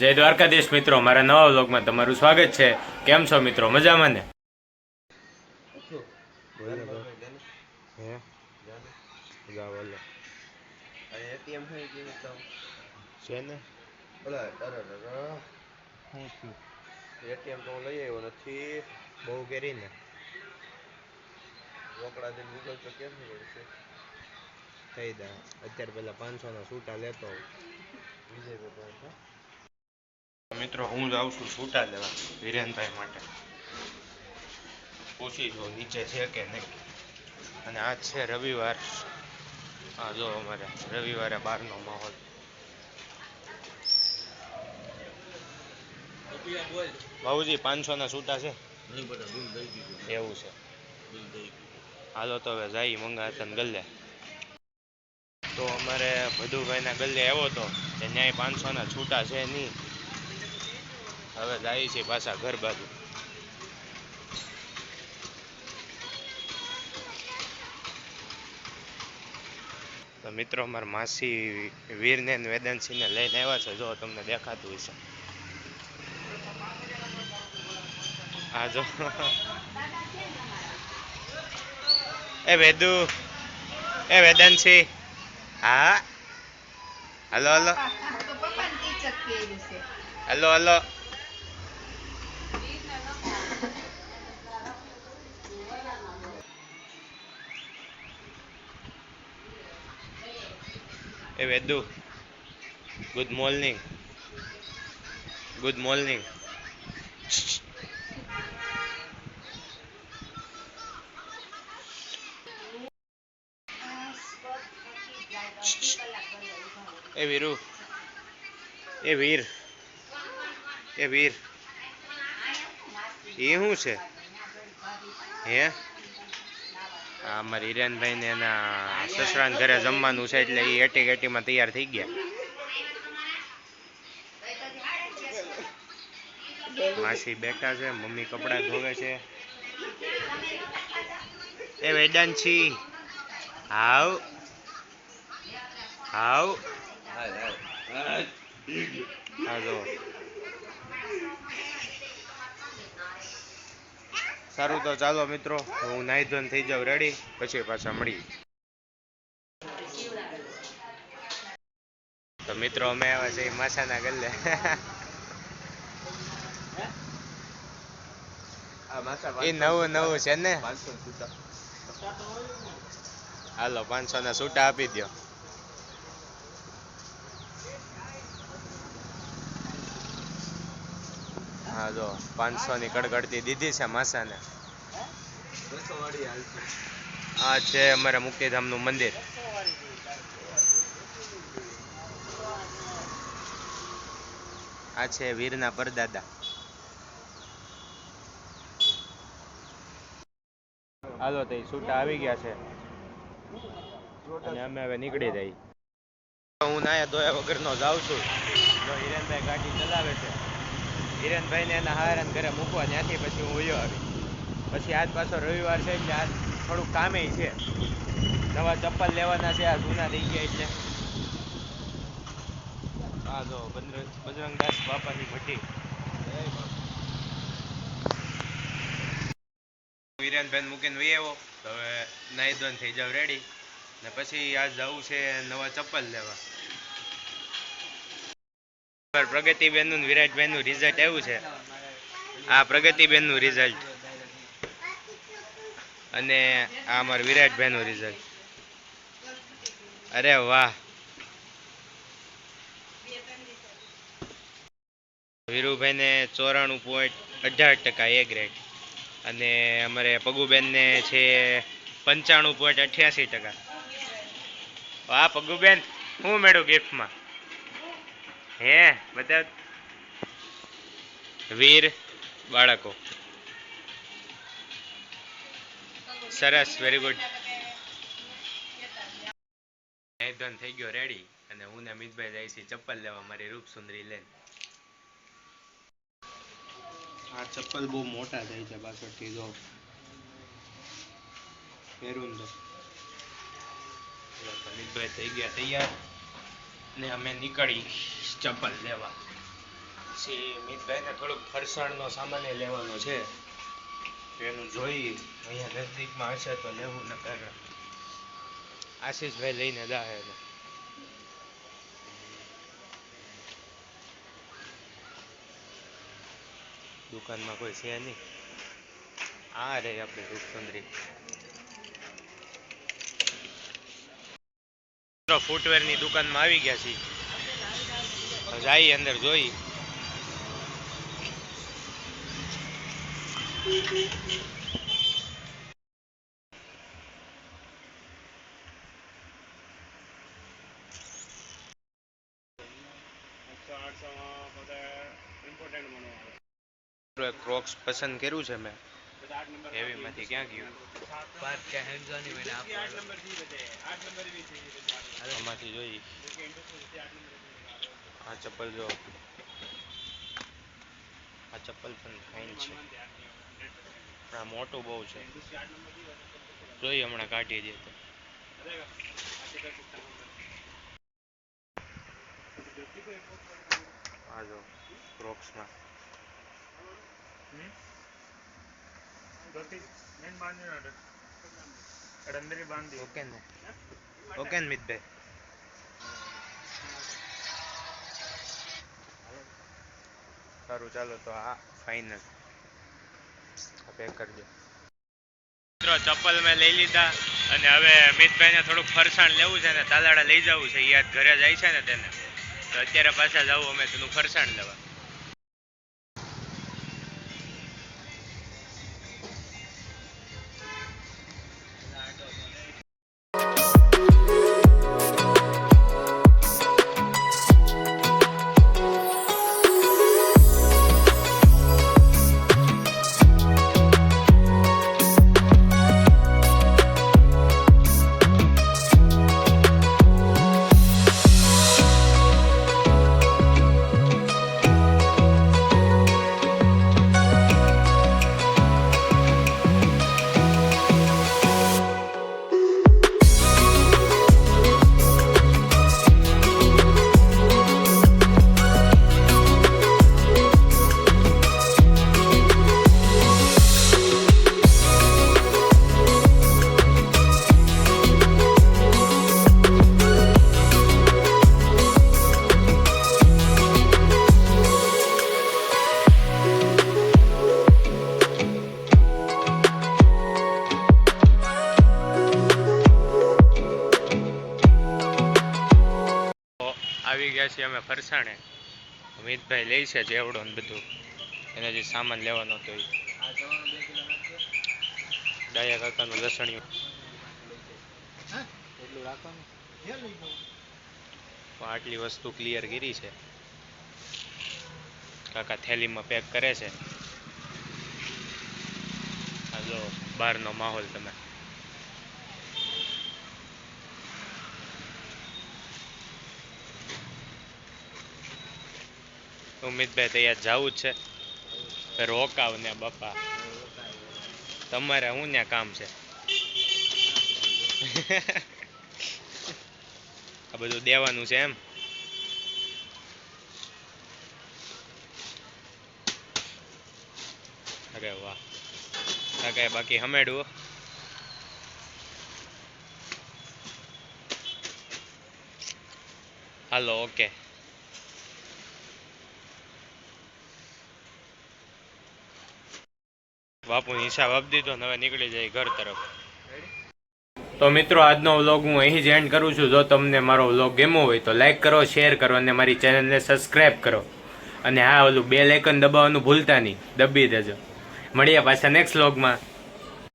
જય દ્વારકાધીશ મિત્રો, મારા નવા વ્લોગમાં તમારું સ્વાગત છે. કેમ છો મિત્રો? મજામાં ને? એટીએમ તો હું લઈ આવ્યો નથી. બહુ કરીને રોકડા દઈને ગૂગલ પે કેમ નહીં કરશે? થઈ જાય. અત્યારે પેલા 500ના છૂટા લેતો વિજયભાઈ મિત્રો, હું જાઉં છું છૂટા લેવા વિરેનભાઈ માટે. પૂછી જો નીચે છે કે નહીં. અને આજ છે રવિવાર. હા જો અમારે રવિવારે બહારનો માહોલ. બાબુજી 500ના છૂટા છે? એવું છે. હાલો તો હવે જાય મંગાતા ગલ્લે. તો અમારે ભદુભાઈના ગલ્લે આવ્યો હતો તે ન્યાય 500ના છૂટા છે નહીં. હવે જાય છે પાછા ઘર બાજુ. તો મિત્રો, અમારા માસી વીરને વેદાંતસિંહને લઈને આવ્યા છે. જો તમને દેખાતું હશે. હા જો એ વેદુ, એ વેદાંતસિંહ. હા હલો હલો હલો હલો. એ Vedu, good morning. Good morning. એ વીરુ, એ વીર, એ વીર, એ શું છે? હે અમારા હિરેનભાઈ ને એના સસરાને ઘરે જમવાનું છે એટલે એ એટી કેટીમાં તૈયાર થઈ ગયા. માસી બેઠા છે, મમ્મી કપડા ધોવે છે. એ વેદાંતસિંહ, હાવ હાવ. હા જો. સારું તો ચાલો મિત્રો, હું નાહી ધોઈને થઈ જાઉં રેડી, પછી પાછા મળી. તો મિત્રો, અમે આવ્યા છીએ માસાના ગલ્લે. એ નવું નવું છે ને. હાલો 500ના છૂટા આપી દો. હા જો 500ની કડકડતી દીધી છે માસાને. આ છે અમારા મુક્તિધામનું મંદિર. આ છે વીરના પરદાદા. હાલો તો છૂટા આવી ગયા છે અને અમે હવે નીકળી જઈએ. હું નાયા ધોયા વગરનો જાઉં છું. જો હિરેનભાઈ ગાડી ચલાવે છે. હિરેનભાઈને એના હારાને ઘરે મૂકવા, ત્યાંથી પછી હું વયો આવી. પછી આજ પાછો રવિવાર છે એટલે આજ થોડુંક કામે છે. નવા ચપ્પલ લેવાના છે, આ જૂના થઈ ગયા એટલે. હા જો બજરંગદાસ બાપાની ભઠ્ઠી. વિરેનભાઈ મૂકીને વહી આવ્યો. તો હવે નાહી ધોઈને થઈ જાવ રેડી, ને પછી આજ જવું છે નવા ચપ્પલ લેવા. પ્રગતિબેનનું વિરાટભાઈનું રિઝલ્ટ આવ્યું છે. આ પ્રગતિબેનનું રિઝલ્ટ અને આ અમારા વિરાટભાઈનું રિઝલ્ટ. અરે વાહ. વીરુભાઈને 94.18% એ ગ્રેડ અને અમારે પગુબેનને છે 95.88%. વાહ પગુબેન, શું મેળવું ગિફ્ટમાં? હે બધા વીર બાળકો. સરસ, વેરી ગુડ. ધન થઈ ગયો રેડી અને હું ને અમિતભાઈ જાય છે ચપ્પલ લેવા મારી રૂપસુંદરી લઈને. આ ચપ્પલ બહુ મોટા થાય છે પાછળથી, જો પહેરું તો. અમિતભાઈ થઈ ગયા તૈયાર ને અમે નીકળી ચપ્પલ લેવા. પછી મિતભાઈને થોડુંક ફરસાણનો સામાન લેવાનો છે, એનું જોઈ અહીંયા નજદીકમાં હશે તો લેવું, નકર આશીષભાઈ લઈને જાહે. દુકાનમાં કોઈ છે નહીં. આ રે આપણે રૂપસુંદરી ફૂટવેરની દુકાનમાં આવી ગયા છીએ. જઈએ અંદર જોઈ. ક્રોક્સ પસંદ કર્યું છે મેં, એવીમાંથી ક્યાં ગયું? આમાંથી જોઈ. આ ચપ્પલ જો, આ ચપ્પલ પણ ફાઇન છે, પણ આ મોટું બહુ છે. જોઈ હમણાં કાઢી દે તો. આ જો ક્રોક્સમાં ઓકે ને, ઓકે ને મિતભાઈ. સારું ચાલો તો આ ફાઇનલ પેક કરજો. મિત્રો ચપ્પલ મેં લઈ લીધા અને હવે મિતભાઈને થોડુંક ફરસાણ લેવું છે ને તાલાડા લઈ જવું છે. યાદ ઘરે જાય છે ને તેને, તો અત્યારે પાછા જવું અમે તેનું ફરસાણ લેવા. આવી ગયા છીએ અમે ફરસાણે. મિતભાઈ લે છે જેવડો ને બધું, એને જે સામાન લેવાનો હતો એ. ડાયા કાકાનું લસણિયું આટલી વસ્તુ ક્લિયર કરી છે. કાકા થેલીમાં પેક કરે છે. આ જો બહારનો માહોલ તમે. ઉમિતભાઈ તૈયાર જવું જ છે. રોકાવ ને બાપા, તમારે હું ત્યાં કામ છે. આ બધું દેવાનું છે એમ. અરે વાહ કાકા, બાકી હમેડવું. Hello okay. બાપુને હિસાબ આપી દીધો ને હવે નીકળી જાય ઘર તરફ. તો મિત્રો આજનો વ્લોગ હું અહીં જ એન્ડ કરું છું. જો તમને મારો વ્લોગ ગમ્યો હોય તો લાઈક કરો, શેર કરો અને મારી ચેનલને સબસ્ક્રાઈબ કરો. અને હા, ઓલું બેલ આઇકન દબાવવાનું ભૂલતા નહીં, દબી દેજો. મળીએ પાછા નેક્સ્ટ વ્લોગમાં.